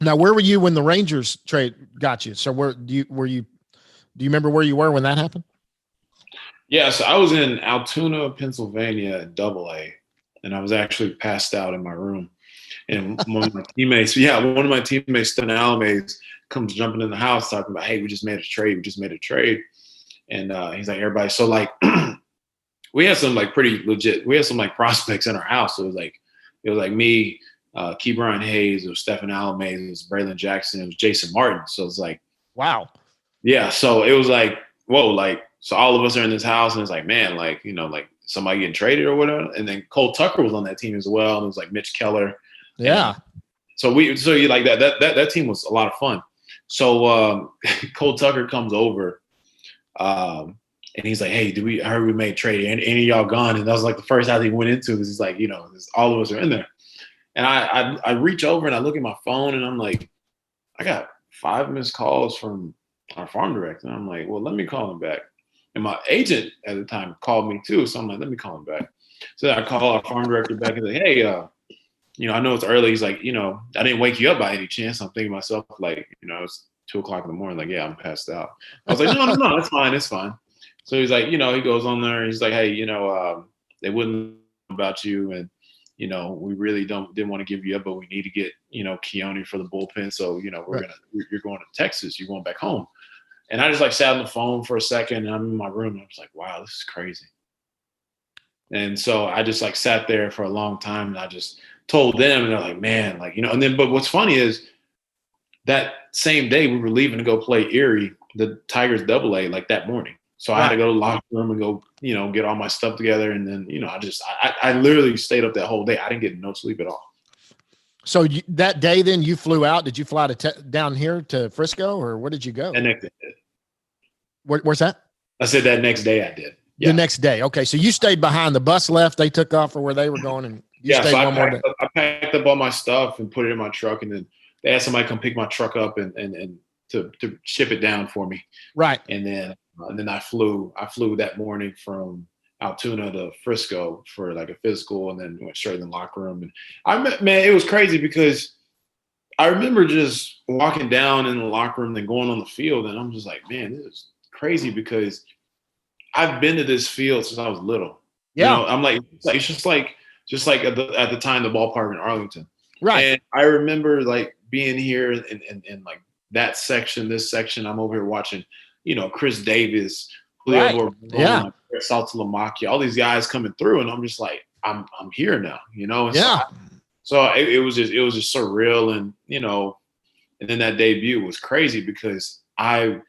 Now, where were you when the Rangers trade got you? So do you remember where you were when that happened? Yeah, so I was in Altoona, Pennsylvania at Double A, and I was actually passed out in my room. And one of my teammates, one of my teammates, Stephen Alamaze, comes jumping in the house talking about, hey, we just made a trade. We just made a trade. And he's like, everybody. So like, we had some like pretty legit, we had some like prospects in our house. So it was like me, Key Brian Hayes, it was Stephen Alamaze, it was Braylon Jackson, it was Jason Martin. So it's like, wow. Yeah. So it was like, whoa, like, so all of us are in this house and it's like, man, like, like somebody getting traded or whatever. And then Cole Tucker was on that team as well. And it was like Mitch Keller. Yeah. So you like that team was a lot of fun. So Cole Tucker comes over and he's like, hey, I heard we made a trade. Any of y'all gone? And that was like the first house he went into because he's like, all of us are in there. And I reach over and I look at my phone and I'm like, I got 5 missed calls from our farm director. And I'm like, well, let me call him back. And my agent at the time called me too. So I'm like, let me call him back. So I call our farm director back and like, hey, I know it's early. He's like, I didn't wake you up by any chance. I'm thinking to myself, like, it's 2:00 in the morning. Like, yeah, I'm passed out. I was like, no, it's fine. It's fine. So he's like, he goes on there and he's like, hey, they wouldn't know about you. And, we really didn't want to give you up, but we need to get, Keone for the bullpen. So, you're going to Texas. You're going back home. And I just like sat on the phone for a second and I'm in my room and I was like, wow, this is crazy. And so I just like sat there for a long time and I just told them and they're like, man, like, and then, but what's funny is that same day we were leaving to go play Erie, the Tigers Double A, like that morning. So I had to go to the locker room and go, get all my stuff together. And then, I literally stayed up that whole day. I didn't get no sleep at all. So that day, then you flew out. Did you fly down here to Frisco, or where did you go? That next day. Where's that? I said that next day I did. Yeah. The next day. Okay. So you stayed behind. The bus left. They took off for where they were going. And you stayed one more day. I packed up all my stuff and put it in my truck. And then they had somebody come pick my truck up and to ship it down for me. Right. And then I flew that morning from Altoona to Frisco for like a physical and then went straight in the locker room. And man, it was crazy because I remember just walking down in the locker room and going on the field. And I'm just like, man, this is crazy because I've been to this field since I was little. Yeah. I'm like, it's just like at the time, the ballpark in Arlington. Right. And I remember like being here and like that section, this section, I'm over here watching, Chris Davis, Julio Borbolla, Saltalamacchia, all these guys coming through. And I'm just like, I'm here now, And so it was just surreal. And, and then that debut was crazy because my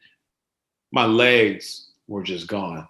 legs were just gone.